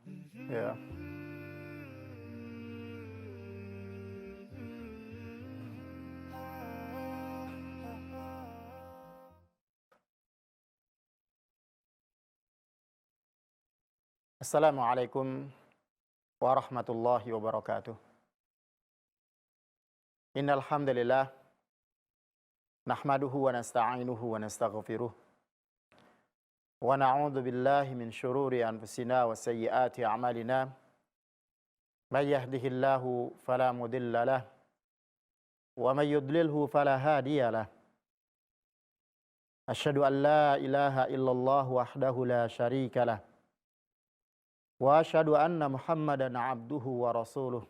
Ya. Assalamualaikum warahmatullahi wabarakatuh. Innal hamdalillah nahmaduhu wa nasta'inuhu wa nastaghfiruh wa na'udzu billahi min shururi anfusina wa sayyiati a'malina. May yahdihillahu fala mudilla lah wa may yudlilhu fala hadiya lah. Asyhadu an la ilaha illallah wahdahu la syarika lah. Wa asyhadu anna Muhammadan abduhu wa rasuluh.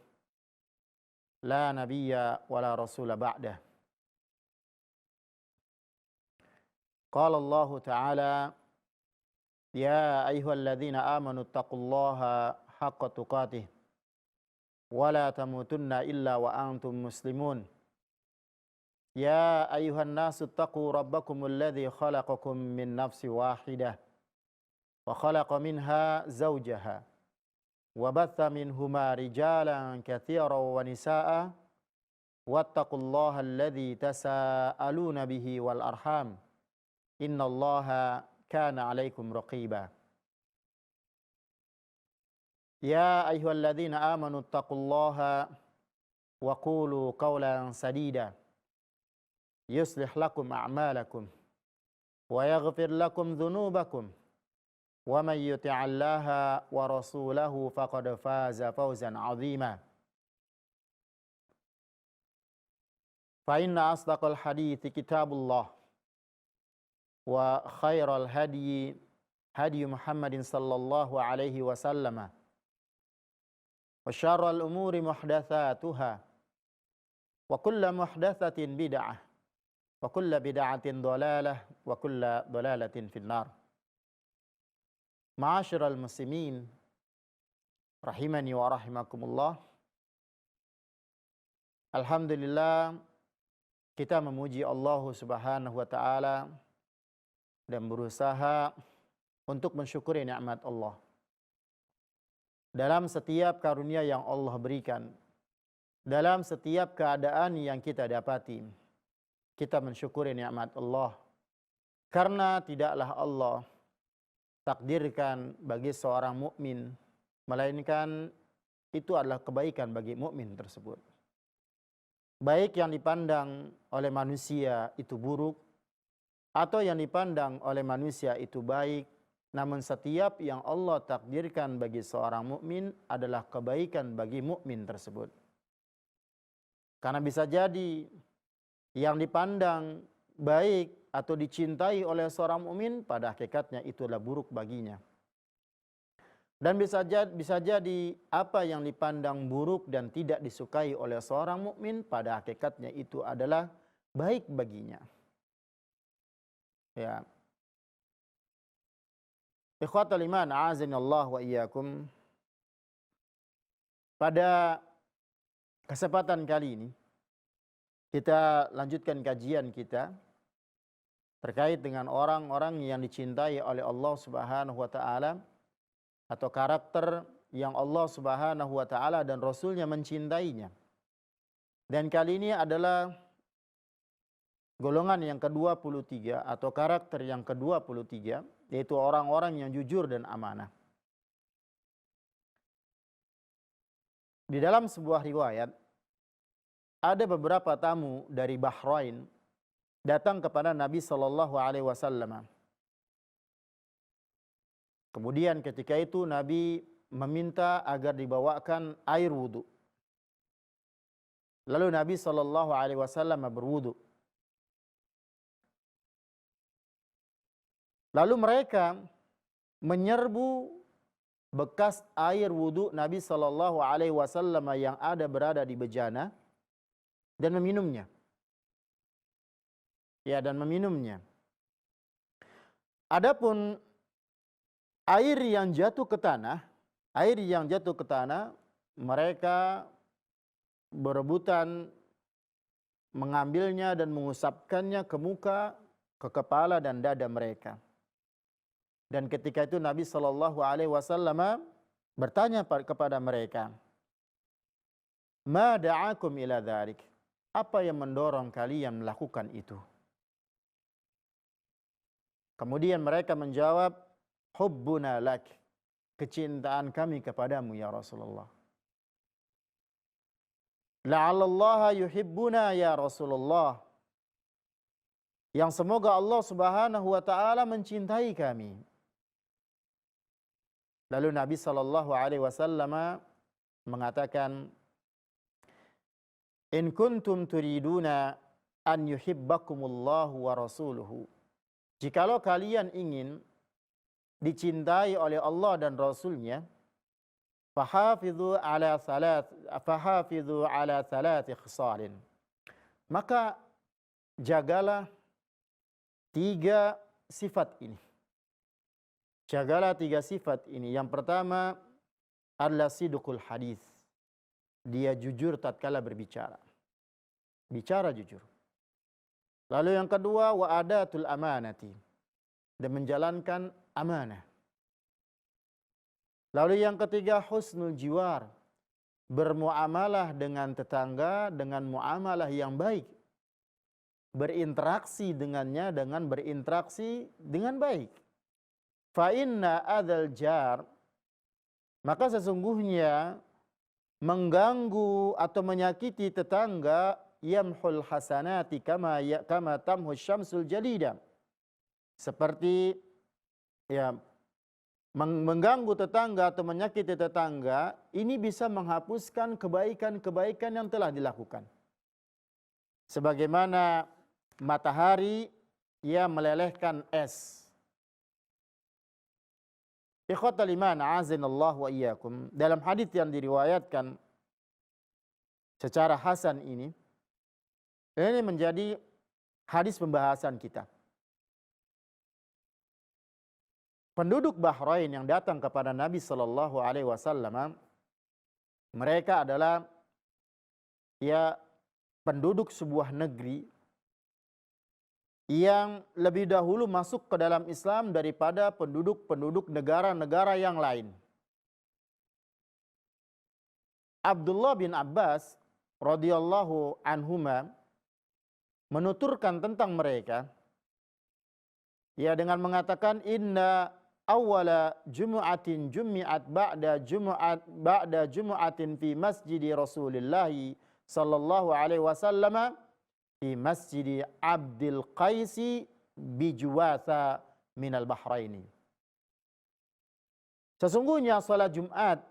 La nabiyya wa la rasula ba'dah. Qala Allah Ta'ala, ya ayyuhalladzina amanu taqullaha haqqa tuqatih wa la tamutunna illa wa antum muslimun. Ya ayyuhan nasu taqu rabbakumul ladzi khalaqakum min nafsin wahidah wa khalaqa minha zawjaha wa batha minhuma rijalan katsiran wa nisaa'a wattaqullaha alladzi tasaaluna bihi wal arham innallaha kana 'alaikum raqiba. Ya ayyuhalladzina amanu taqullaha wa qulu qawlan sadida yuslih lakum a'malakum wa yaghfir lakum dhunubakum wa man yuti'allaha wa rasulahu faqad faza fawzan 'azima. Fa inna asdaqal hadithi kitabullah wa khairal hadyi hadyu Muhammadin sallallahu alaihi wasallama wa syarral umuri muhdatsatuha wa kullu muhdatsatin bid'ah wa kullu bid'atin dhalalah wa kullu dhalalatin finnar. Ma'asyiral muslimin rahimani wa rahimakumullah. Alhamdulillah, kita memuji Allah Subhanahu wa taala dan berusaha untuk mensyukuri nikmat Allah dalam setiap karunia yang Allah berikan, dalam setiap keadaan yang kita dapati. Kita mensyukuri nikmat Allah karena tidaklah Allah takdirkan bagi seorang mukmin melainkan itu adalah kebaikan bagi mukmin tersebut. Baik yang dipandang oleh manusia itu buruk atau yang dipandang oleh manusia itu baik, namun setiap yang Allah takdirkan bagi seorang mukmin adalah kebaikan bagi mukmin tersebut. Karena bisa jadi yang dipandang baik atau dicintai oleh seorang mukmin pada hakikatnya itu adalah buruk baginya. Dan bisa jadi apa yang dipandang buruk dan tidak disukai oleh seorang mukmin pada hakikatnya itu adalah baik baginya. Ya. Ikhwatal iman, a'azinallah wa iyyakum. Pada kesempatan kali ini kita lanjutkan kajian kita terkait dengan orang-orang yang dicintai oleh Allah Subhanahu wa taala atau karakter yang Allah Subhanahu wa taala dan Rasulnya mencintainya. Dan kali ini adalah golongan yang ke-23 atau karakter yang ke-23, yaitu orang-orang yang jujur dan amanah. Di dalam sebuah riwayat ada beberapa tamu dari Bahrain datang kepada Nabi sallallahu alaihi wasallam. Kemudian ketika itu Nabi meminta agar dibawakan air wudu. Lalu Nabi sallallahu alaihi wasallam berwudu. Lalu mereka menyerbu bekas air wudu Nabi sallallahu alaihi wasallam yang berada di bejana dan meminumnya. Ya, dan meminumnya. Adapun air yang jatuh ke tanah, mereka berebutan mengambilnya dan mengusapkannya ke muka, ke kepala dan dada mereka. Dan ketika itu Nabi sallallahu alaihi wasallam bertanya kepada mereka, "Ma da'akum ila dzalik?" Apa yang mendorong kalian melakukan itu? Kemudian mereka menjawab, "Hubbuna lak." Kecintaan kami kepadamu ya Rasulullah. "La'allallaha yuhibbuna ya Rasulullah." Yang semoga Allah Subhanahu wa taala mencintai kami. Lalu Nabi sallallahu alaihi wasallam mengatakan, "In kuntum turiduna an yuhibbakumullahu wa rasuluhu." Jikalau kalian ingin dicintai oleh Allah dan Rasulnya, fahafidhu ala thalathi khisalin. Maka jagalah 3 sifat ini. Jagalah 3 sifat ini. Yang pertama adalah sidqul hadis. Dia jujur tatkala berbicara. Bicara jujur. Lalu yang kedua wa adatul amanati. Dan menjalankan amanah. Lalu yang ketiga husnul jiwar. Bermuamalah dengan tetangga dengan muamalah yang baik. Berinteraksi dengannya dengan berinteraksi dengan baik. Fa inna adzal jar, maka sesungguhnya mengganggu atau menyakiti tetangga yamhul hasanati kama tamhu syamsul jalida. Seperti ya mengganggu tetangga atau menyakiti tetangga ini bisa menghapuskan kebaikan-kebaikan yang telah dilakukan. Sebagaimana matahari ia melelehkan es. Ikhwatal iman, a'azinallahu wa iyyakum. Dalam hadis yang diriwayatkan secara hasan ini menjadi hadis pembahasan kita. Penduduk Bahrain yang datang kepada Nabi sallallahu alaihi wasallam, mereka adalah ya penduduk sebuah negeri yang lebih dahulu masuk ke dalam Islam daripada penduduk-penduduk negara-negara yang lain. Abdullah bin Abbas radhiyallahu anhuma menuturkan tentang mereka ya dengan mengatakan inna awwala jumu'atin jumi'at ba'da jumu'atin fi masjidi Rasulillah sallallahu alaihi wasallam fi masjidi Abdul Qaisi bijuwatha minal Bahraini. Sesungguhnya salat Jumat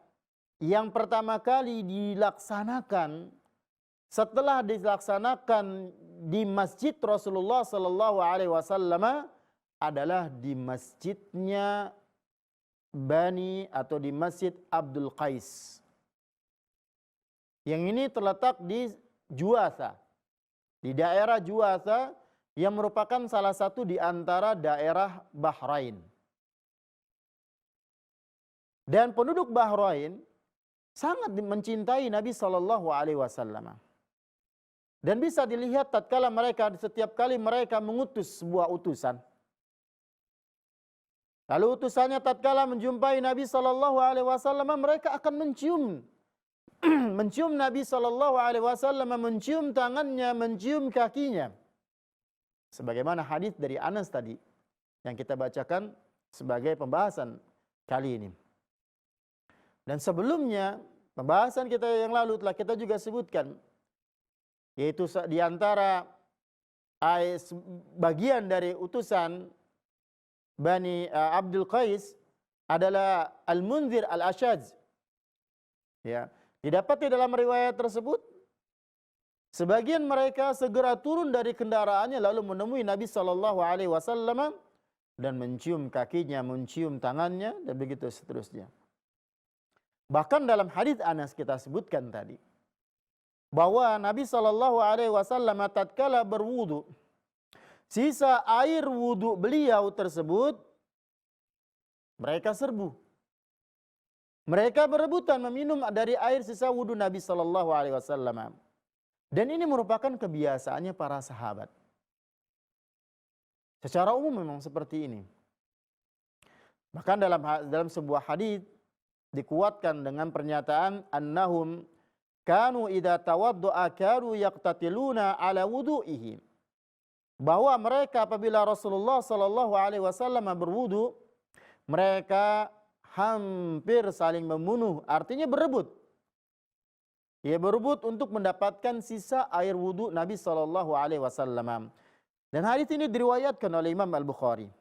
yang pertama kali dilaksanakan setelah dilaksanakan di masjid Rasulullah sallallahu alaihi wasallam adalah di masjidnya Bani atau di Masjid Abdul Qais. Yang ini terletak di Juwatha. Di daerah Juwatha yang merupakan salah satu di antara daerah Bahrain. Dan penduduk Bahrain sangat mencintai Nabi sallallahu alaihi wasallam. Dan bisa dilihat tatkala mereka setiap kali mereka mengutus sebuah utusan. Lalu utusannya tatkala menjumpai Nabi sallallahu alaihi wasallam, mereka akan mencium Nabi sallallahu alaihi wasallam, mencium tangannya, mencium kakinya. Sebagaimana hadis dari Anas tadi yang kita bacakan sebagai pembahasan kali ini. Dan sebelumnya pembahasan kita yang lalu telah kita juga sebutkan, yaitu di antara bagian dari utusan Bani Abdul Qais adalah Al-Munzir Al-Ashaj. Ya, didapati dalam riwayat tersebut sebagian mereka segera turun dari kendaraannya lalu menemui Nabi sallallahu alaihi wasallam dan mencium kakinya, mencium tangannya dan begitu seterusnya. Bahkan dalam hadis Anas kita sebutkan tadi bahwa Nabi sallallahu alaihi wasallam tatkala berwudu, sisa air wudu beliau tersebut mereka serbu. Mereka berebutan meminum dari air sisa wudu Nabi sallallahu alaihi wasallam. Dan ini merupakan kebiasaannya para sahabat. Secara umum memang seperti ini. Bahkan dalam sebuah hadis dikuatkan dengan pernyataan annahum kanu idza tawaddu'a kanu yaqtatiluna ala wudu'ihi. Bahwa mereka apabila Rasulullah sallallahu alaihi wasallam berwudu, mereka hampir saling membunuh, artinya berebut. Ya, berebut untuk mendapatkan sisa air wudu Nabi sallallahu alaihi wasallam. Dan hadis ini diriwayatkan oleh Imam Al-Bukhari.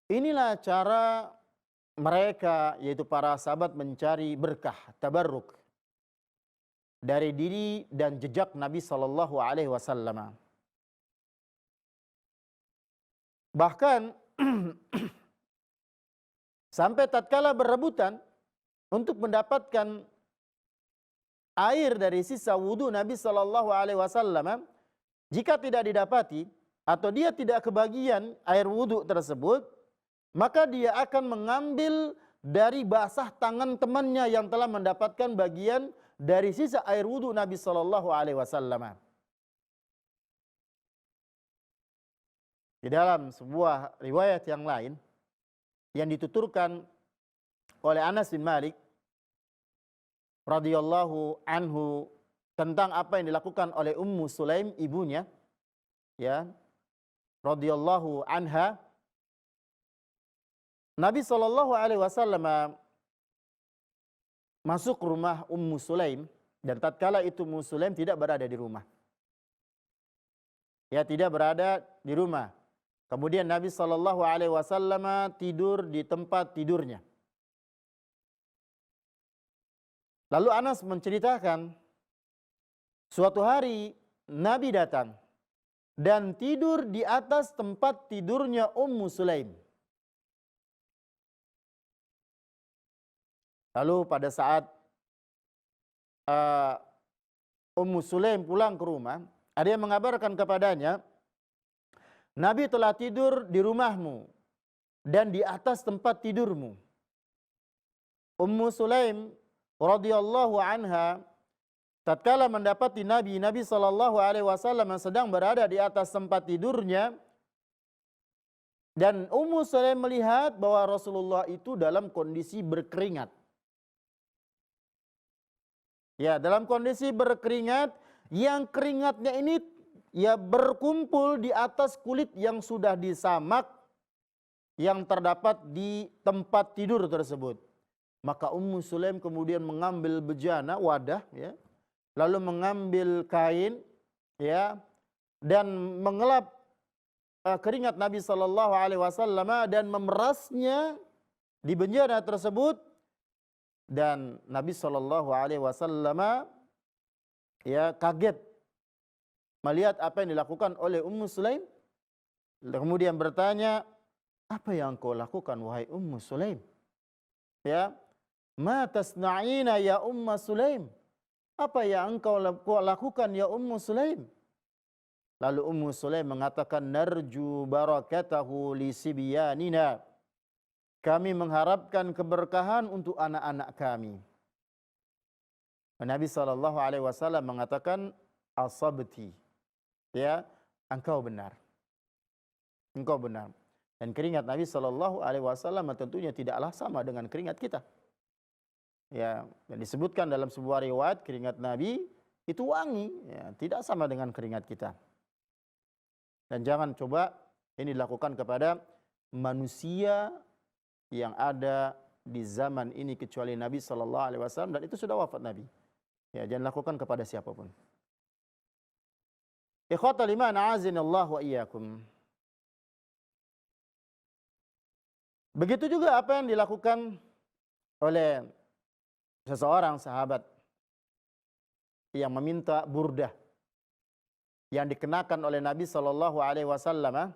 Inilah cara mereka, yaitu para sahabat, mencari berkah, tabarruk dari diri dan jejak Nabi sallallahu alaihi wasallam. Bahkan sampai tatkala berebutan untuk mendapatkan air dari sisa wudu Nabi sallallahu alaihi wasallam, jika tidak didapati atau dia tidak kebagian air wudu tersebut, maka dia akan mengambil dari basah tangan temannya yang telah mendapatkan bagian dari sisa air wudu Nabi sallallahu alaihi wasallam. Di dalam sebuah riwayat yang lain yang dituturkan oleh Anas bin Malik radhiyallahu anhu tentang apa yang dilakukan oleh Ummu Sulaim, ibunya, ya, radhiyallahu anha. Nabi sallallahu alaihi wasallam masuk rumah Ummu Sulaim, dan tatkala itu Ummu Sulaim tidak berada di rumah. Ya, tidak berada di rumah. Kemudian Nabi sallallahu alaihi wasallam tidur di tempat tidurnya. Lalu Anas menceritakan, suatu hari Nabi datang dan tidur di atas tempat tidurnya Ummu Sulaim. Lalu pada saat Ummu Sulaim pulang ke rumah, ada yang mengabarkan kepadanya, Nabi telah tidur di rumahmu dan di atas tempat tidurmu. Ummu Sulaim radhiyallahu anha tatkala mendapati Nabi sallallahu alaihi wasallam sedang berada di atas tempat tidurnya, dan Ummu Sulaim melihat bahwa Rasulullah itu dalam kondisi berkeringat. Ya, dalam kondisi berkeringat, yang keringatnya ini ya berkumpul di atas kulit yang sudah disamak yang terdapat di tempat tidur tersebut. Maka Ummu Sulaim kemudian mengambil bejana, wadah, ya, lalu mengambil kain, ya, dan mengelap keringat Nabi sallallahu alaihi wasallam dan memerasnya di bejana tersebut, dan Nabi sallallahu alaihi wasallam ya kaget melihat apa yang dilakukan oleh Ummu Sulaim. Kemudian bertanya, apa yang kau lakukan wahai Ummu Sulaim? Ya, ma tasna'ina ya Ummu Sulaim? Apa yang engkau lakukan ya Ummu Sulaim? Lalu Ummu Sulaim mengatakan, narju barakatahu li sibyanina. Kami mengharapkan keberkahan untuk anak-anak kami. Nabi sallallahu alaihi wasallam mengatakan, asabti. Ya, engkau benar. Engkau benar. Dan keringat Nabi sallallahu alaihi wasallam tentunya tidaklah sama dengan keringat kita. Ya, dan disebutkan dalam sebuah riwayat keringat Nabi itu wangi, ya, tidak sama dengan keringat kita. Dan jangan coba ini dilakukan kepada manusia yang ada di zaman ini kecuali Nabi sallallahu alaihi wasallam, dan itu sudah wafat Nabi. Ya, jangan lakukan kepada siapapun. Ikhwatal iman, a'azinallahu wa iyyakum. Begitu juga apa yang dilakukan oleh seseorang sahabat yang meminta burdah yang dikenakan oleh Nabi sallallahu alaihi wasallam,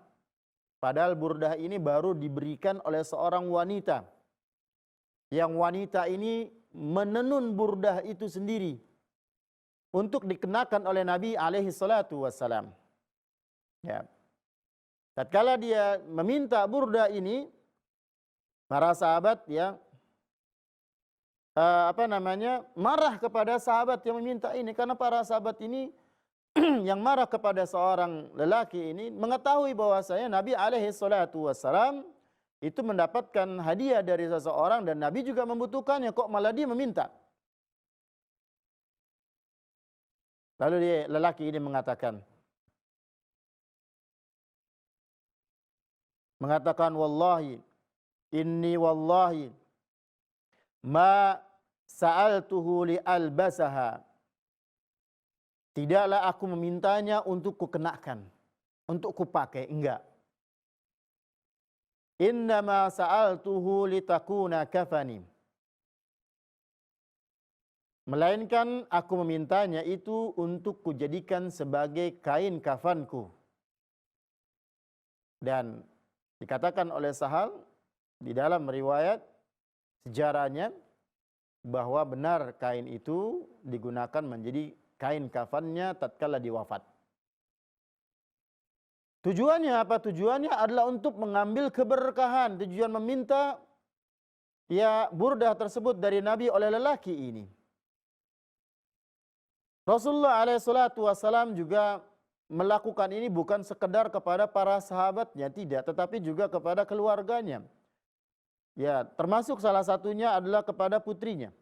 padahal burdah ini baru diberikan oleh seorang wanita. Yang wanita ini menenun burdah itu sendiri untuk dikenakan oleh Nabi alaihi salatu wassalam. Ya. Tatkala dia meminta burdah ini, para sahabat ya marah kepada sahabat yang meminta ini, karena para sahabat ini yang marah kepada seorang lelaki ini mengetahui bahwasanya Nabi alaihi salatu wassalam itu mendapatkan hadiah dari seseorang dan Nabi juga membutuhkannya, kok malah dia meminta. Lalu lelaki ini mengatakan, wallahi, inni wallahi, ma sa'altuhu li albasaha. Tidaklah aku memintanya untuk kukenakan, untuk kupakai, enggak. Innama sa'altuhu litakuna kafani. Melainkan aku memintanya itu untuk kujadikan sebagai kain kafanku. Dan dikatakan oleh Sahal di dalam riwayat sejarahnya bahwa benar kain itu digunakan menjadi kain kafannya tatkala diwafat. Tujuannya apa? Tujuannya adalah untuk mengambil keberkahan. Tujuan meminta ya burdah tersebut dari Nabi oleh lelaki ini. Rasulullah SAW juga melakukan ini bukan sekedar kepada para sahabatnya, tidak, tetapi juga kepada keluarganya. Ya, termasuk salah satunya adalah kepada putrinya.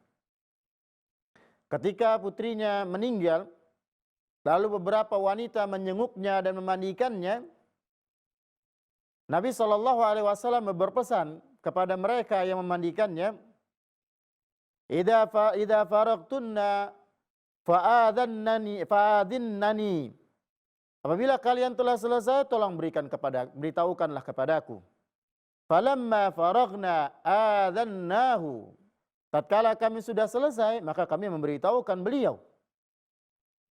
Ketika putrinya meninggal, lalu beberapa wanita menyenguknya dan memandikannya, Nabi SAW berpesan kepada mereka yang memandikannya, idza faragtunna fa'adinnani. Apabila kalian telah selesai, tolong beritahukanlah kepadaku. Falamma faragna adzannahu. Tatkala kami sudah selesai, maka kami memberitahukan beliau.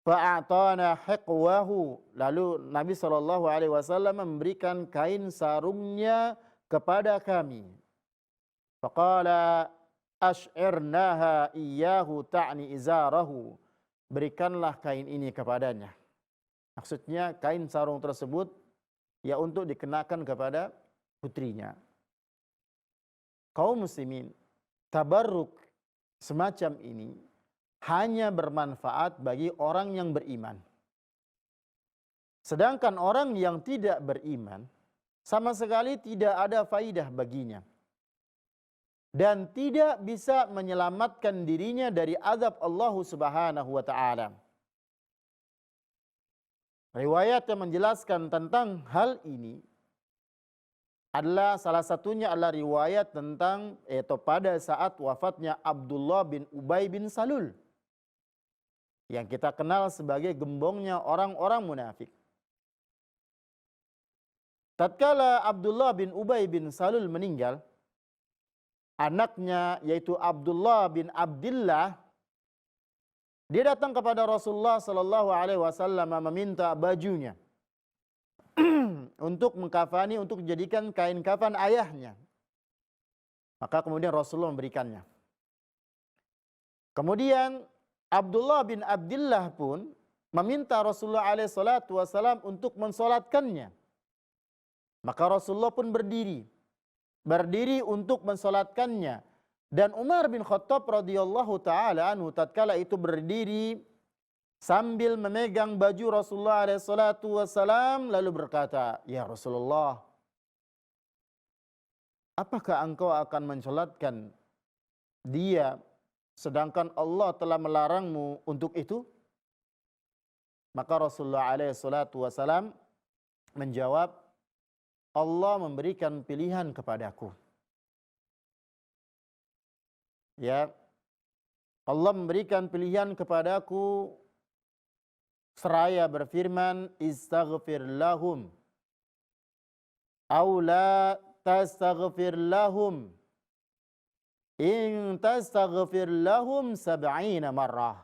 Fa'atana hiqwahu. Lalu Nabi SAW memberikan kain sarungnya kepada kami. Faqala ash'irnaha iyyahu ta'ni izarahu. Berikanlah kain ini kepadanya. Maksudnya kain sarung tersebut ya untuk dikenakan kepada putrinya. Kaum muslimin, tabarruk semacam ini hanya bermanfaat bagi orang yang beriman. Sedangkan orang yang tidak beriman sama sekali tidak ada faidah baginya. Dan tidak bisa menyelamatkan dirinya dari azab Allah Subhanahu wa taala. Riwayat yang menjelaskan tentang hal ini adalah salah satunya adalah riwayat tentang pada saat wafatnya Abdullah bin Ubay bin Salul yang kita kenal sebagai gembongnya orang-orang munafik. Tatkala Abdullah bin Ubay bin Salul meninggal, anaknya yaitu Abdullah bin Abdillah, dia datang kepada Rasulullah sallallahu alaihi wasallam meminta bajunya untuk mengkafani, untuk dijadikan kain kafan ayahnya. Maka kemudian Rasulullah memberikannya. Kemudian Abdullah bin Abdillah pun meminta Rasulullah alaihi salatu wasallam untuk mensolatkannya. Maka Rasulullah pun berdiri untuk mensolatkannya. Dan Umar bin Khattab radhiyallahu taala anhu tatkala itu berdiri sambil memegang baju Rasulullah alaihi salatu wasallam lalu berkata, "Ya Rasulullah, apakah engkau akan mensolatkan dia sedangkan Allah telah melarangmu untuk itu?" Maka Rasulullah alaihi salatu wasallam menjawab, "Allah memberikan pilihan kepadaku." Ya, Allah memberikan pilihan kepadaku seraya berfirman, "Istaghfir lahum aw la tastaghfir lahum in tastaghfir lahum 70 marrah."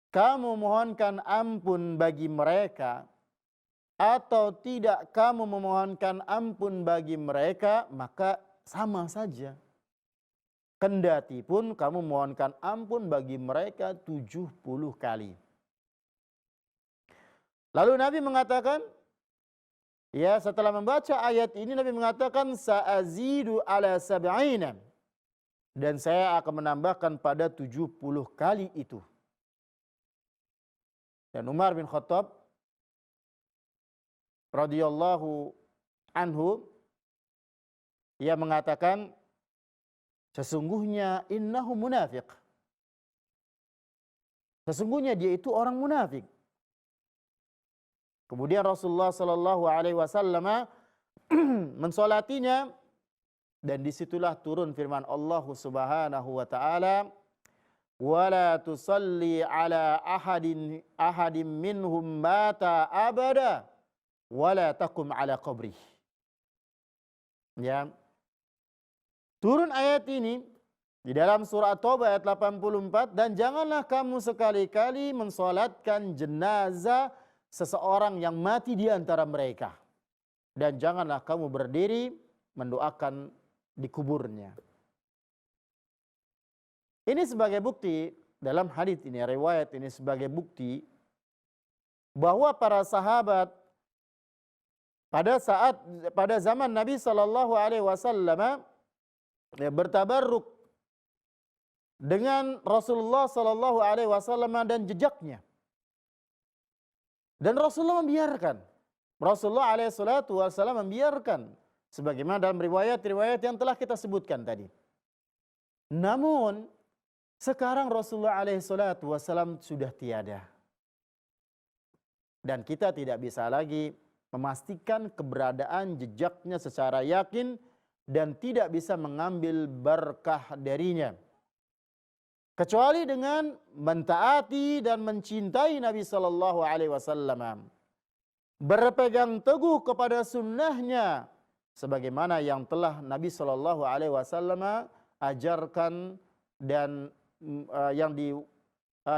Kamu mohonkan ampun bagi mereka atau tidak kamu memohonkan ampun bagi mereka, maka sama saja. Kendati pun kamu mohonkan ampun bagi mereka 70 kali. Lalu Nabi mengatakan, ya setelah membaca ayat ini Nabi mengatakan, "Sa'azidu ala sab'ina." Dan saya akan menambahkan pada 70 kali itu. Dan Umar bin Khattab radhiyallahu anhu Ia mengatakan, sesungguhnya innahu munafiq. Sesungguhnya dia itu orang munafik. Kemudian Rasulullah sallallahu alaihi wasallam mensolatinya, dan disitulah turun firman Allah Subhanahu wa taala, wala tusalli ala ahadin minhum mata abada wala taqum ala qabrih. Ya. Turun ayat ini di dalam surah At-Taubah ayat 84, dan janganlah kamu sekali-kali mensolatkan jenazah seseorang yang mati di antara mereka, dan janganlah kamu berdiri mendoakan di kuburnya. Ini sebagai bukti, dalam hadis ini, riwayat ini sebagai bukti bahwa para sahabat pada zaman Nabi sallallahu alaihi wasallam bertabarruk dengan Rasulullah sallallahu alaihi wasallam dan jejaknya. Dan Rasulullah membiarkan. Rasulullah alaihi salatu wasallam membiarkan sebagaimana dalam riwayat-riwayat yang telah kita sebutkan tadi. Namun sekarang Rasulullah alaihi salatu wasallam sudah tiada. Dan kita tidak bisa lagi memastikan keberadaan jejaknya secara yakin dan tidak bisa mengambil berkah darinya, kecuali dengan mentaati dan mencintai Nabi sallallahu alaihi wasallam, berpegang teguh kepada sunnahnya sebagaimana yang telah Nabi sallallahu alaihi wasallam ajarkan dan yang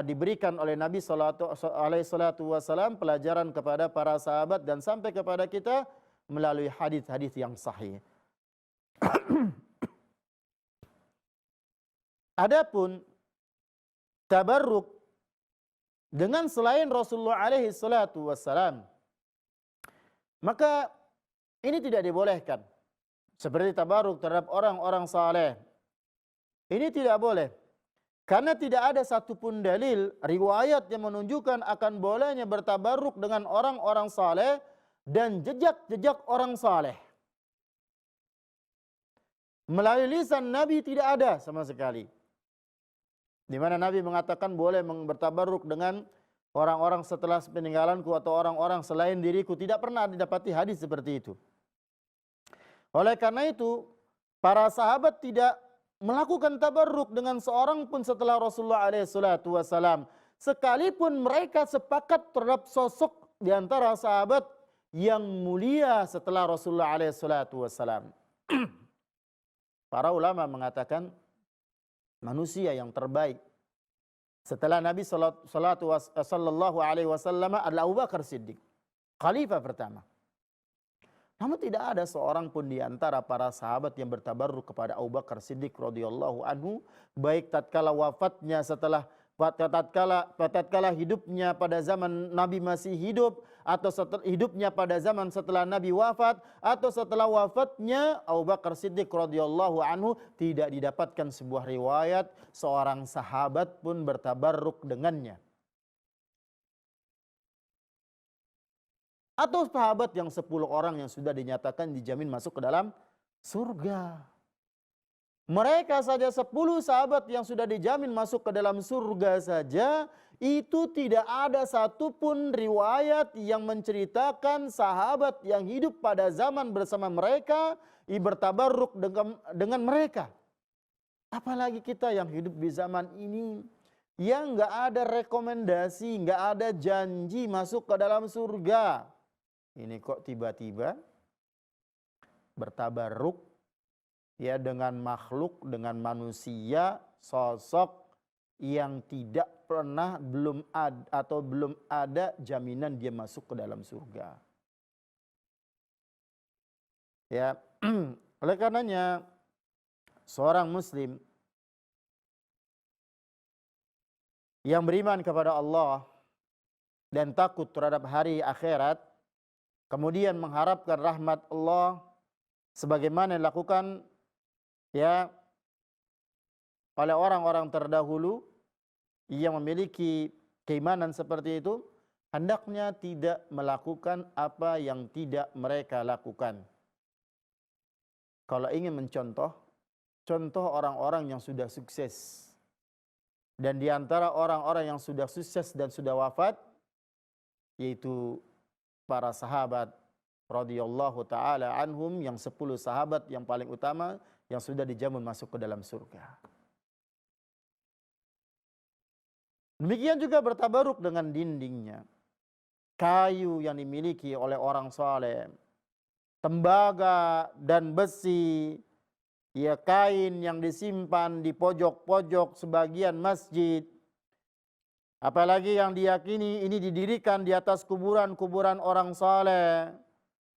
diberikan oleh Nabi sallallahu alaihi wasallam pelajaran kepada para sahabat dan sampai kepada kita melalui hadis-hadis yang sahih. Adapun tabarruk dengan selain Rasulullah alaihi salatu wassalam, maka ini tidak dibolehkan. Seperti tabarruk terhadap orang-orang saleh. Ini tidak boleh. Karena tidak ada satupun dalil, riwayat yang menunjukkan akan bolehnya bertabarruk dengan orang-orang saleh dan jejak-jejak orang saleh. Melalui lisan Nabi tidak ada sama sekali. Di mana Nabi mengatakan boleh bertabarruk dengan orang-orang setelah peninggalanku atau orang-orang selain diriku. Tidak pernah didapati hadis seperti itu. Oleh karena itu, para sahabat tidak melakukan tabarruk dengan seorang pun setelah Rasulullah SAW. Sekalipun mereka sepakat terhadap sosok di antara sahabat yang mulia setelah Rasulullah SAW. Para ulama mengatakan manusia yang terbaik setelah Nabi sallallahu alaihi wasallam adalah Abu Bakar Siddiq, khalifah pertama. Namun tidak ada seorang pun di antara para sahabat yang bertabarruk kepada Abu Bakar Siddiq radhiyallahu anhu, baik tatkala wafatnya tatkala hidupnya pada zaman Nabi masih hidup, atau hidupnya pada zaman setelah Nabi wafat, atau setelah wafatnya Abu Bakar Siddiq radhiyallahu anhu, tidak didapatkan sebuah riwayat seorang sahabat pun bertabarruk dengannya. Atau sahabat yang 10 orang yang sudah dinyatakan dijamin masuk ke dalam surga. Mereka saja 10 sahabat yang sudah dijamin masuk ke dalam surga saja, itu tidak ada satupun riwayat yang menceritakan sahabat yang hidup pada zaman bersama mereka bertabarruk dengan mereka. Apalagi kita yang hidup di zaman ini, yang nggak ada rekomendasi, nggak ada janji masuk ke dalam surga. Ini kok tiba-tiba bertabarruk ya dengan makhluk, dengan manusia, sosok yang tidak pernah belum ada jaminan dia masuk ke dalam surga. Ya, oleh karenanya seorang muslim yang beriman kepada Allah dan takut terhadap hari akhirat, kemudian mengharapkan rahmat Allah sebagaimana dilakukan ya oleh orang-orang terdahulu yang memiliki keimanan seperti itu, hendaknya tidak melakukan apa yang tidak mereka lakukan. kalau ingin mencontoh, contoh orang-orang yang sudah sukses. Dan di antara orang-orang yang sudah sukses dan sudah wafat, yaitu para sahabat radhiyallahu taala anhum, yang 10 sahabat yang paling utama yang sudah dijamin masuk ke dalam surga. Demikian juga bertabaruk dengan dindingnya, kayu yang dimiliki oleh orang saleh, tembaga dan besi, ya kain yang disimpan di pojok-pojok sebagian masjid. Apalagi yang diyakini ini didirikan di atas kuburan-kuburan orang saleh,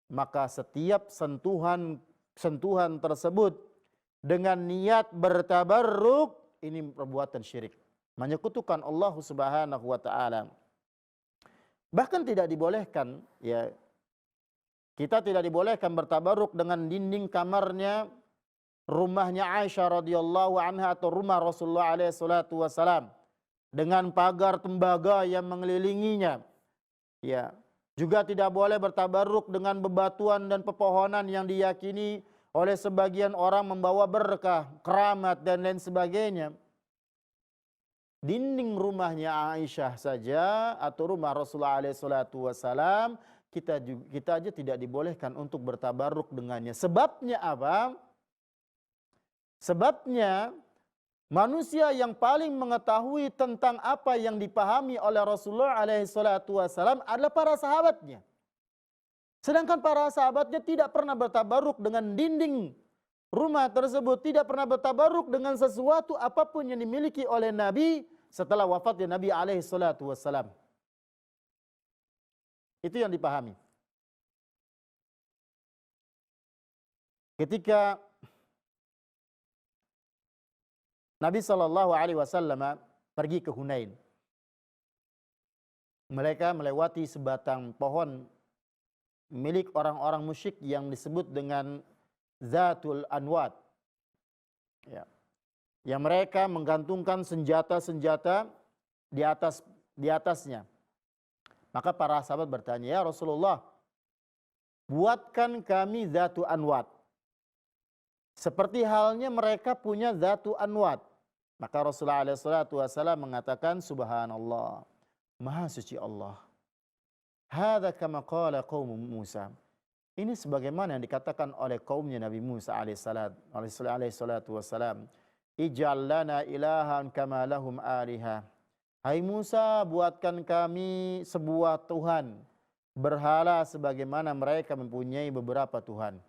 maka setiap sentuhan tersebut dengan niat bertabarruk ini perbuatan syirik, menyekutukan Allah Subhanahu wa taala. Bahkan tidak dibolehkan, ya, kita tidak dibolehkan bertabarruk dengan dinding kamarnya, rumahnya Aisyah radhiyallahu anha atau rumah Rasulullah alaihi salatu wasalam dengan pagar tembaga yang mengelilinginya. Ya, juga tidak boleh bertabarruk dengan bebatuan dan pepohonan yang diyakini oleh sebagian orang membawa berkah, keramat dan lain sebagainya. Dinding rumahnya Aisyah saja atau rumah Rasulullah alaihi salatu wasalam, kita aja tidak dibolehkan untuk bertabarruk dengannya. Sebabnya apa? Sebabnya manusia yang paling mengetahui tentang apa yang dipahami oleh Rasulullah alaihi salatu wasalam adalah para sahabatnya. Sedangkan para sahabatnya tidak pernah bertabarruk dengan dinding rumah tersebut, tidak pernah bertabarruk dengan sesuatu apapun yang dimiliki oleh Nabi setelah wafatnya Nabi alaihi salatu wassalam. Itu yang dipahami. Ketika Nabi sallallahu alaihi wasallam pergi ke Hunain, mereka melewati sebatang pohon milik orang-orang musyrik yang disebut dengan Zatul Anwat. Ya. Yang mereka menggantungkan senjata-senjata di atasnya. Maka para sahabat bertanya, "Ya Rasulullah, buatkan kami Zatu Anwat seperti halnya mereka punya Zatu Anwat." Maka Rasulullah SAW mengatakan, "Subhanallah, Maha suci Allah. Hadza kama qala qaum Musa." Ini sebagaimana yang dikatakan oleh kaumnya Nabi Musa alaihi salatu wassalam. "Ij'al lana ilahan kama lahum aliha." Hai Musa, buatkan kami sebuah Tuhan berhala sebagaimana mereka mempunyai beberapa Tuhan.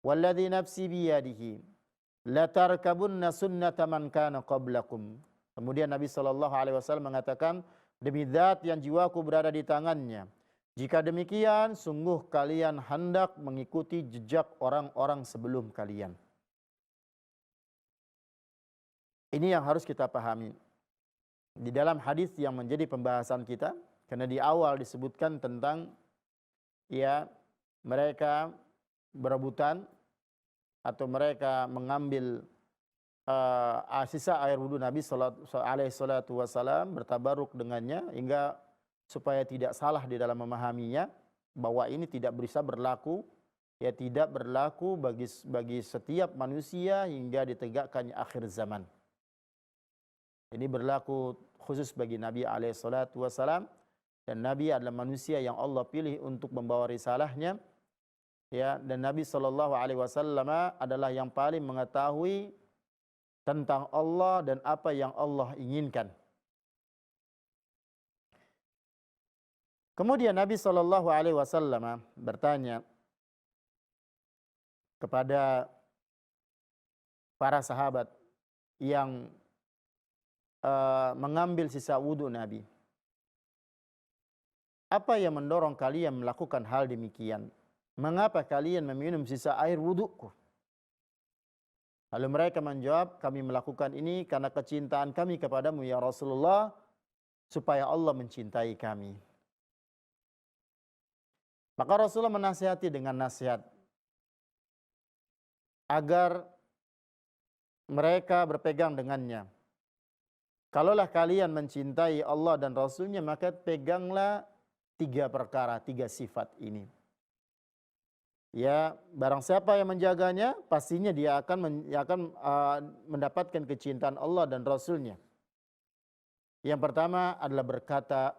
Walladzi nafsi biyadihi la tarkabunna sunnata man kana qablakum. Kemudian Nabi SAW mengatakan, demi zat yang jiwaku berada di tangannya, jika demikian sungguh kalian hendak mengikuti jejak orang-orang sebelum kalian. Ini yang harus kita pahami di dalam hadis yang menjadi pembahasan kita, karena di awal disebutkan tentang ya mereka berebutan atau mereka mengambil sisa air wudhu Nabi alaihi salatu wasalam, bertabaruk dengannya hingga supaya tidak salah di dalam memahaminya, bahwa ini tidak bisa berlaku, ya tidak berlaku bagi setiap manusia hingga ditegakkannya akhir zaman. Ini berlaku khusus bagi Nabi alaihi salatu wasalam, dan Nabi adalah manusia yang Allah pilih untuk membawa risalahnya, ya, dan Nabi sallallahu alaihi wasallam adalah yang paling mengetahui tentang Allah dan apa yang Allah inginkan. Kemudian Nabi sallallahu alaihi wasallam bertanya kepada para sahabat yang mengambil sisa wudhu Nabi, apa yang mendorong kalian melakukan hal demikian? Mengapa kalian meminum sisa air wudhuku? Lalu mereka menjawab, kami melakukan ini karena kecintaan kami kepadamu ya Rasulullah, supaya Allah mencintai kami. Maka Rasulullah menasihati dengan nasihat agar mereka berpegang dengannya. Kalaulah kalian mencintai Allah dan Rasulnya, maka peganglah 3 perkara, 3 sifat ini. Ya, barang siapa yang menjaganya, pastinya dia akan mendapatkan kecintaan Allah dan Rasulnya. Yang pertama adalah berkata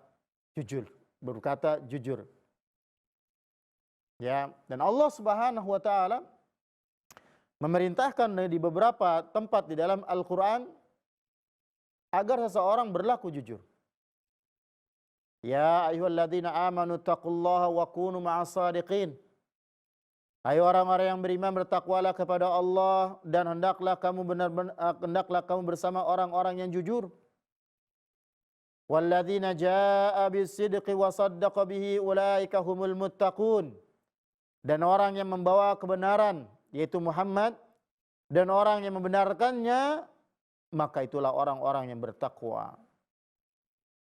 jujur. Ya, dan Allah Subhanahu wa taala memerintahkan di beberapa tempat di dalam Al-Qur'an agar seseorang berlaku jujur. Ya ayyuhalladzina amanu taqullaha wa kunu ma'as shadiqin. Hai orang-orang yang beriman, bertakwalah kepada Allah dan hendaklah kamu bersama orang-orang yang jujur. Walladzina jaa'a bis-sidqi wa saddaqa bihi ulaika humul muttaqun. Dan orang yang membawa kebenaran yaitu Muhammad dan orang yang membenarkannya, maka itulah orang-orang yang bertakwa.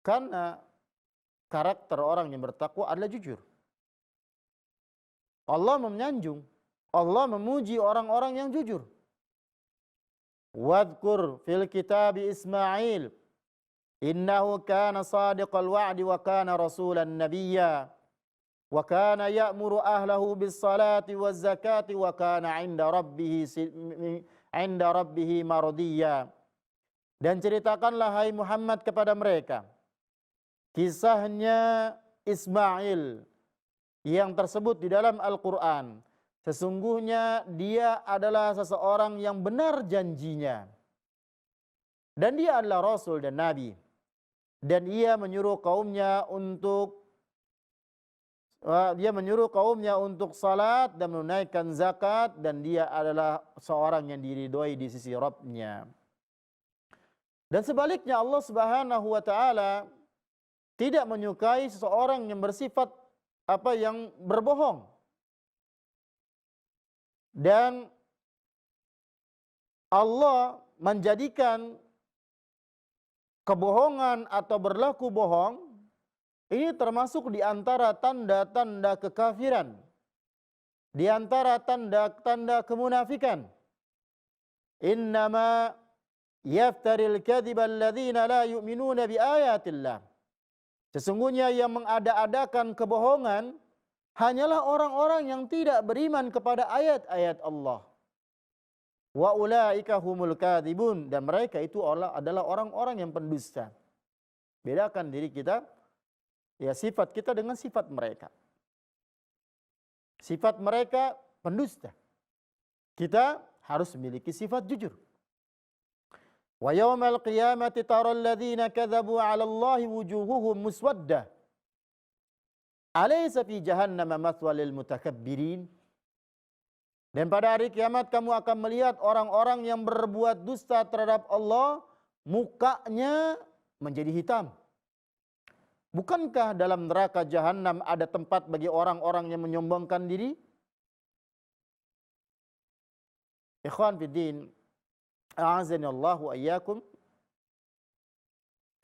Karena karakter orang yang bertakwa adalah jujur. Allah menyanjung, Allah memuji orang-orang yang jujur. Wadhkur fil kitabi Ismail, innahu kana sadiqal wa'di wa kana rasulan nabiyya, wa kana ya'muru ahlahu bis salati waz zakati wa kana 'inda rabbih mardiyya. Dan ceritakanlah hai Muhammad kepada mereka kisahnya Ismail yang tersebut di dalam Al-Quran. Sesungguhnya dia adalah seseorang yang benar janjinya. Dan dia adalah Rasul dan Nabi. Dan ia menyuruh kaumnya untuk salat dan menunaikan zakat. Dan dia adalah seorang yang diridhoi di sisi Rabb-Nya. Dan sebaliknya Allah Subhanahu wa taala tidak menyukai seseorang yang bersifat yang berbohong. Dan Allah menjadikan kebohongan atau berlaku bohong ini termasuk di antara tanda-tanda kekafiran, di antara tanda-tanda kemunafikan. Innama yaftaril kadhiba alladzina la yu'minuna biayatillah. Sesungguhnya yang mengada-adakan kebohongan hanyalah orang-orang yang tidak beriman kepada ayat-ayat Allah. Wa ulaika humul kadzibun, dan mereka itu adalah orang-orang yang pendusta. Bedakan diri kita, ya sifat kita dengan sifat mereka. Sifat mereka pendusta. Kita harus memiliki sifat jujur. Wa yaumal qiyamati taral ladzina kadzabu 'ala Allahi wujuhuhum muswaddah. Alaysa fi jahannama mathwal lil mutakabbirin. Dan pada hari kiamat kamu akan melihat orang-orang yang berbuat dusta terhadap Allah, mukanya menjadi hitam. Bukankah dalam neraka jahanam ada tempat bagi orang-orang yang menyombongkan diri? Ikhwan fiddin, a'azanillahu ayyakum,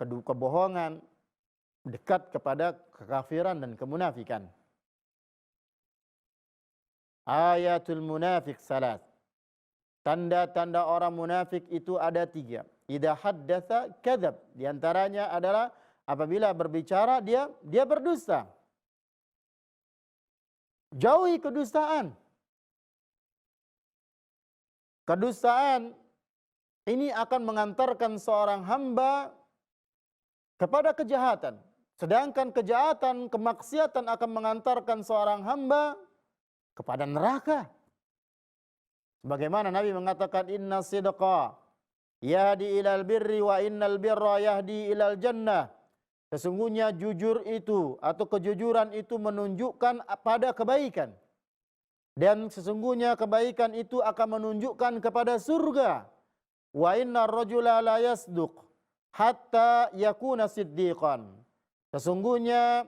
kebohongan dekat kepada kekafiran dan kemunafikan. Ayatul munafik salat. Tanda-tanda orang munafik itu ada 3. Idza haddatsa kadzab. Di antaranya adalah apabila berbicara dia berdusta. Jauhi kedustaan. Kedustaan ini akan mengantarkan seorang hamba kepada kejahatan. Sedangkan kejahatan, kemaksiatan akan mengantarkan seorang hamba kepada neraka. Sebagaimana Nabi mengatakan, inna sidqa yahdi ilal birri wa innal birra yahdi ilal jannah. Sesungguhnya jujur itu atau kejujuran itu menunjukkan pada kebaikan. Dan sesungguhnya kebaikan itu akan menunjukkan kepada surga. Wa innar rajula la yasduq hatta yakuna siddiqan. Sesungguhnya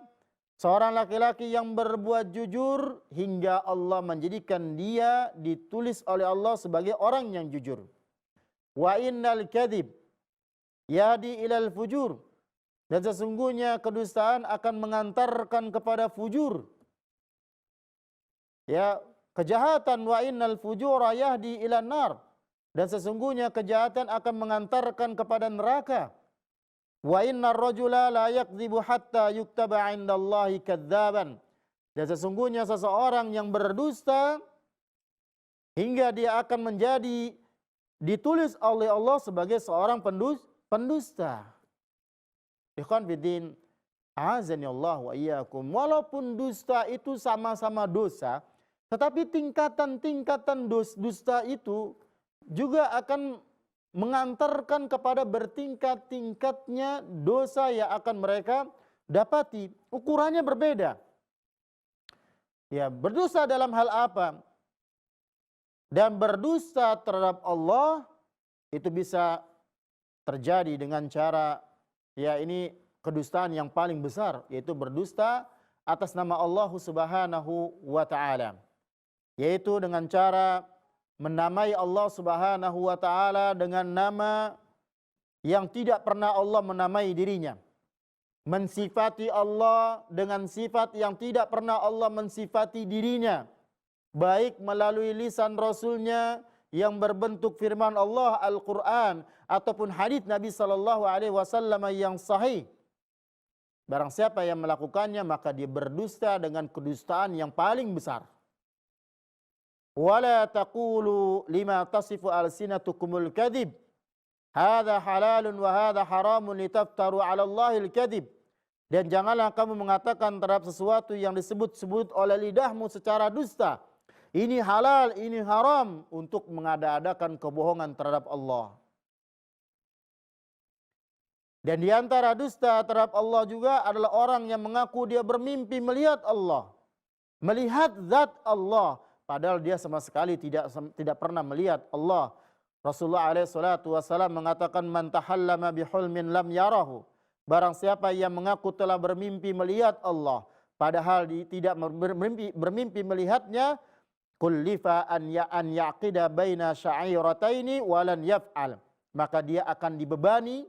seorang laki-laki yang berbuat jujur hingga Allah menjadikan dia ditulis oleh Allah sebagai orang yang jujur. Wa innal kadhib yahdi ilal fujur. Dan sesungguhnya kedustaan akan mengantarkan kepada fujur. Ya, kejahatan, wa innal fujura yahdi ilan nar. Dan sesungguhnya kejahatan akan mengantarkan kepada neraka. Wa innar rajula la yakdzibu hatta yuktaba 'indallahi kadzaban. Dan sesungguhnya seseorang yang berdusta hingga dia akan menjadi ditulis oleh Allah sebagai seorang pendusta. Ikhwan fiddin, azani Allah wa iyyakum. Walaupun dusta itu sama-sama dosa, tetapi tingkatan-tingkatan dusta itu juga akan mengantarkan kepada bertingkat-tingkatnya dosa yang akan mereka dapati. Ukurannya berbeda. Ya, berdosa dalam hal apa? Dan berdusta terhadap Allah itu bisa terjadi dengan cara, ya ini kedustaan yang paling besar, yaitu berdusta atas nama Allah Subhanahu wa ta'ala. Yaitu dengan cara menamai Allah Subhanahu wa ta'ala dengan nama yang tidak pernah Allah menamai dirinya. Mensifati Allah dengan sifat yang tidak pernah Allah mensifati dirinya. Baik melalui lisan Rasulnya yang berbentuk firman Allah Al-Quran ataupun hadits Nabi SAW yang sahih. Barang siapa yang melakukannya maka dia berdusta dengan kedustaan yang paling besar. Wala taqulu lima tasifu alsinatukumul kadhib hadza halalun wa hadza haramun litaftaru 'ala Allahil kadhib. Dan janganlah kamu mengatakan terhadap sesuatu yang disebut-sebut oleh lidahmu secara dusta. Ini halal, ini haram, untuk mengada-adakan kebohongan terhadap Allah. Dan di antara dusta terhadap Allah juga adalah orang yang mengaku dia bermimpi melihat Allah. Melihat zat Allah. Padahal dia sama sekali tidak pernah melihat Allah. Rasulullah SAW mengatakan, man tahallama bihulmin lam yarahu. Barang siapa yang mengaku telah bermimpi melihat Allah, padahal dia tidak bermimpi melihatnya, kullifa an yaqida baina sya'irataini walan yaf'al. Maka dia akan dibebani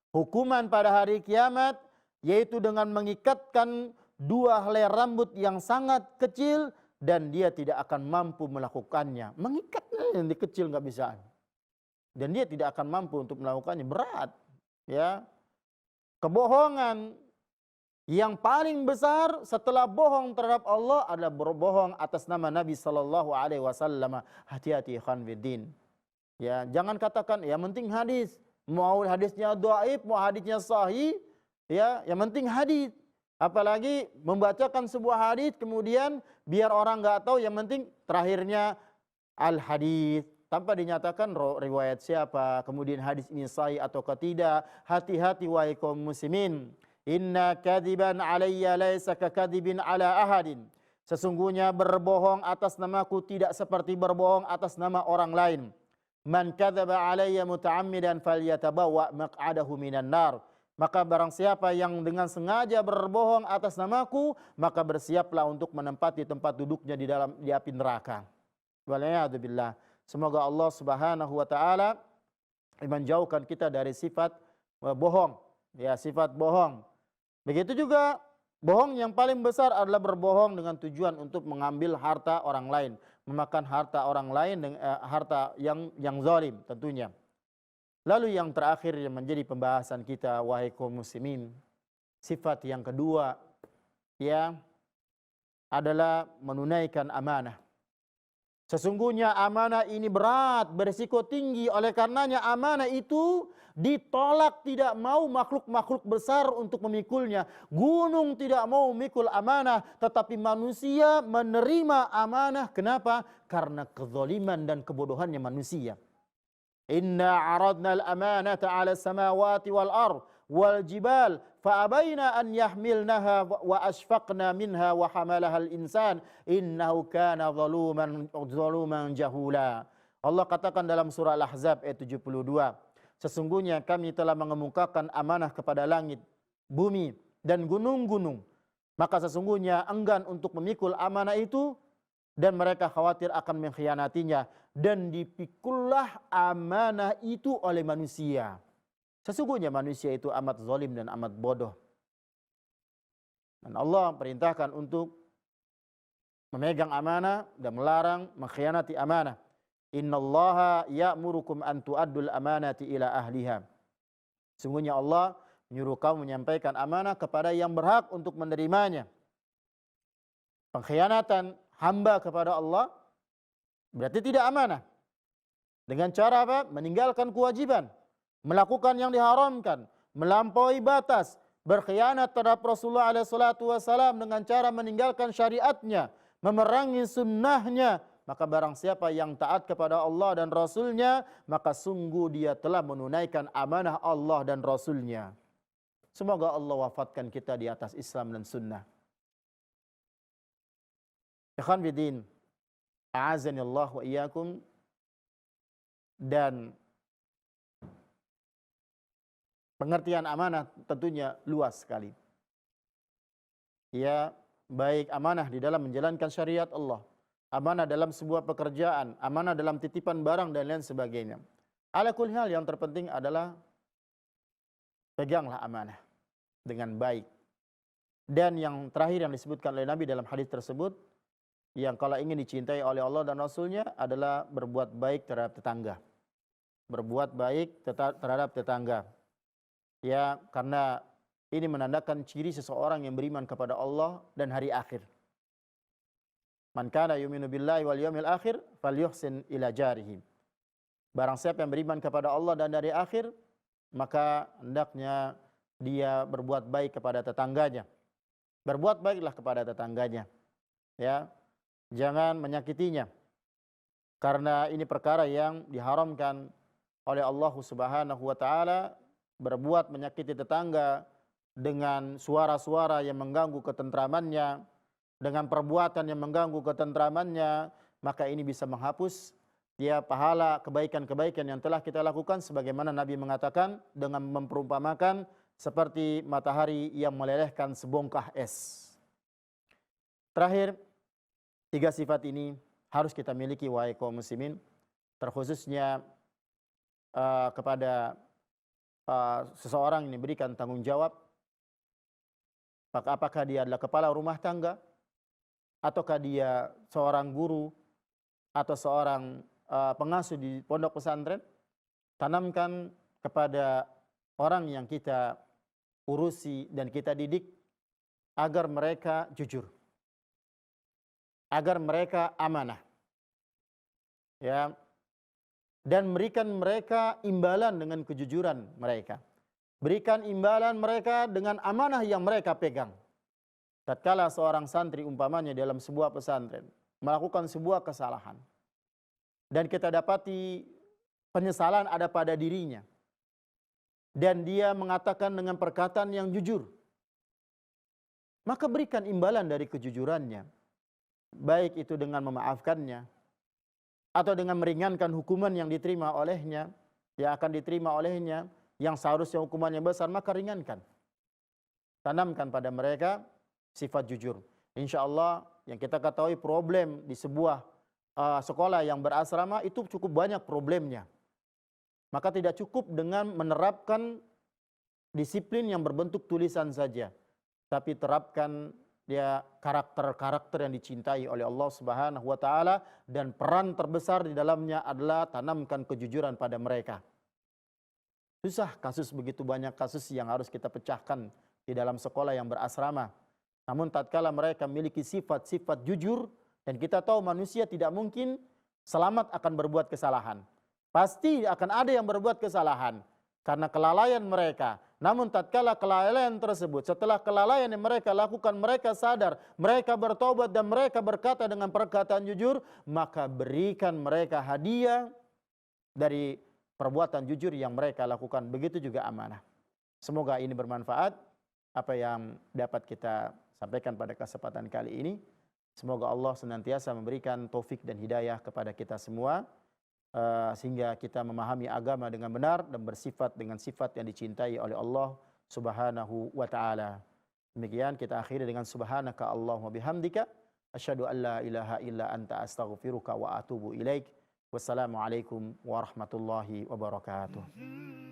hukuman pada hari kiamat, yaitu dengan mengikatkan dua helai rambut yang sangat kecil, dan dia tidak akan mampu melakukannya. Mengikatnya yang kecil nggak bisa. Dan dia tidak akan mampu untuk melakukannya, berat. Ya, kebohongan yang paling besar setelah bohong terhadap Allah adalah berbohong atas nama Nabi SAW. Hati-hati ikhwan fiddin. Ya, jangan katakan yang penting hadis. Mau hadisnya dhaif, mau hadisnya sahih, ya, yang penting hadis. Apalagi membacakan sebuah hadis kemudian biar orang nggak tahu, yang penting terakhirnya al hadis tanpa dinyatakan riwayat siapa, kemudian hadis ini sahih atau tidak. Hati-hati wahai kaum muslimin. Inna kadiban alayya laisa kakadibin ala ahadin. Sesungguhnya berbohong atas namaku tidak seperti berbohong atas nama orang lain. Man kadzaba alayya muta'ammidan falyatabawa maq'adahu minan nar. Maka barang siapa yang dengan sengaja berbohong atas namaku, maka bersiaplah untuk menempati tempat duduknya di api neraka. Waliyadzubillah. Semoga Allah Subhanahu wa taala menjauhkan kita dari sifat bohong, ya, sifat bohong. Begitu juga bohong yang paling besar adalah berbohong dengan tujuan untuk mengambil harta orang lain, memakan harta orang lain dengan harta yang zalim tentunya. Lalu yang terakhir yang menjadi pembahasan kita wahai kaum muslimin, sifat yang kedua ya adalah menunaikan amanah. Sesungguhnya amanah ini berat, berisiko tinggi, oleh karenanya amanah itu ditolak, tidak mau makhluk-makhluk besar untuk memikulnya. Gunung tidak mau memikul amanah, tetapi manusia menerima amanah. Kenapa? Karena kezaliman dan kebodohannya manusia. Inna aradna al-amanata 'ala samawati wal ard wal jibal fa'abaina an yahmilnaha wa ashfaqna minha wa hamalaha al-insan innahu kana zaluman jahula. Allah katakan dalam surah Al-Ahzab ayat 72, sesungguhnya kami telah mengemukakan amanah kepada langit, bumi dan gunung-gunung, maka sesungguhnya enggan untuk memikul amanah itu dan mereka khawatir akan mengkhianatinya, dan dipikullah amanah itu oleh manusia. Sesungguhnya manusia itu amat zalim dan amat bodoh. Dan Allah perintahkan untuk memegang amanah dan melarang mengkhianati amanah. Innallaha ya'murukum an tu'addul amanati ila ahliha. Sesungguhnya Allah menyuruh kamu menyampaikan amanah kepada yang berhak untuk menerimanya. Pengkhianatan hamba kepada Allah berarti tidak amanah. Dengan cara apa? Meninggalkan kewajiban, melakukan yang diharamkan, melampaui batas, berkhianat terhadap Rasulullah SAW dengan cara meninggalkan syariatnya, memerangi sunnahnya. Maka barang siapa yang taat kepada Allah dan Rasulnya, maka sungguh dia telah menunaikan amanah Allah dan Rasulnya. Semoga Allah wafatkan kita di atas Islam dan sunnah. Ikhwan fillah, a'azani Allah wa iyyakum. Dan pengertian amanah tentunya luas sekali. Ya, baik amanah di dalam menjalankan syariat Allah, amanah dalam sebuah pekerjaan, amanah dalam titipan barang dan lain sebagainya. Ala kulli hal, yang terpenting adalah peganglah amanah dengan baik. Dan yang terakhir yang disebutkan oleh Nabi dalam hadis tersebut, yang kalau ingin dicintai oleh Allah dan Rasulnya adalah berbuat baik terhadap tetangga. Berbuat baik terhadap tetangga. Ya, karena ini menandakan ciri seseorang yang beriman kepada Allah dan hari akhir. Man kana yu'minu billahi wal yawmil akhir falyuhsin ila jarihi. Barang siapa yang beriman kepada Allah dan hari akhir, maka hendaknya dia berbuat baik kepada tetangganya. Berbuat baiklah kepada tetangganya. Ya, jangan menyakitinya. Karena ini perkara yang diharamkan oleh Allah Subhanahu wa taala. Berbuat menyakiti tetangga dengan suara-suara yang mengganggu ketentramannya, dengan perbuatan yang mengganggu ketentramannya, maka ini bisa menghapus pahala kebaikan-kebaikan yang telah kita lakukan, sebagaimana Nabi mengatakan dengan memperumpamakan seperti matahari yang melelehkan sebongkah es. Terakhir, 3 sifat ini harus kita miliki wahai kaum muslimin, terkhususnya kepada seseorang yang diberikan tanggung jawab. Apakah dia adalah kepala rumah tangga, ataukah dia seorang guru, atau seorang pengasuh di pondok pesantren. Tanamkan kepada orang yang kita urusi dan kita didik agar mereka jujur, agar mereka amanah, ya, dan berikan mereka imbalan dengan kejujuran mereka. Berikan imbalan mereka dengan amanah yang mereka pegang. Tatkala seorang santri umpamanya dalam sebuah pesantren melakukan sebuah kesalahan, dan kita dapati penyesalan ada pada dirinya, dan dia mengatakan dengan perkataan yang jujur, maka berikan imbalan dari kejujurannya. Baik itu dengan memaafkannya, atau dengan meringankan hukuman yang diterima olehnya, yang akan diterima olehnya, yang seharusnya hukumannya besar, maka ringankan. Tanamkan pada mereka sifat jujur. Insya Allah yang kita ketahui problem di sebuah sekolah yang berasrama itu cukup banyak problemnya. Maka tidak cukup dengan menerapkan disiplin yang berbentuk tulisan saja, tapi terapkan karakter-karakter yang dicintai oleh Allah Subhanahu wa taala, dan peran terbesar di dalamnya adalah tanamkan kejujuran pada mereka. Susah kasus, begitu banyak kasus yang harus kita pecahkan di dalam sekolah yang berasrama. Namun tatkala mereka memiliki sifat-sifat jujur, dan kita tahu manusia tidak mungkin selamat akan berbuat kesalahan. Pasti akan ada yang berbuat kesalahan karena kelalaian mereka. Namun tatkala kelalaian tersebut, setelah kelalaian yang mereka lakukan, mereka sadar, mereka bertobat dan mereka berkata dengan perkataan jujur, maka berikan mereka hadiah dari perbuatan jujur yang mereka lakukan. Begitu juga amanah. Semoga ini bermanfaat apa yang dapat kita sampaikan pada kesempatan kali ini. Semoga Allah senantiasa memberikan taufik dan hidayah kepada kita semua, sehingga kita memahami agama dengan benar dan bersifat dengan sifat yang dicintai oleh Allah Subhanahu wa taala. Demikian kita akhiri dengan subhanaka Allahumma bihamdika asyhadu an la ilaha illa anta astaghfiruka wa atubu ilaik. Wassalamualaikum warahmatullahi wabarakatuh.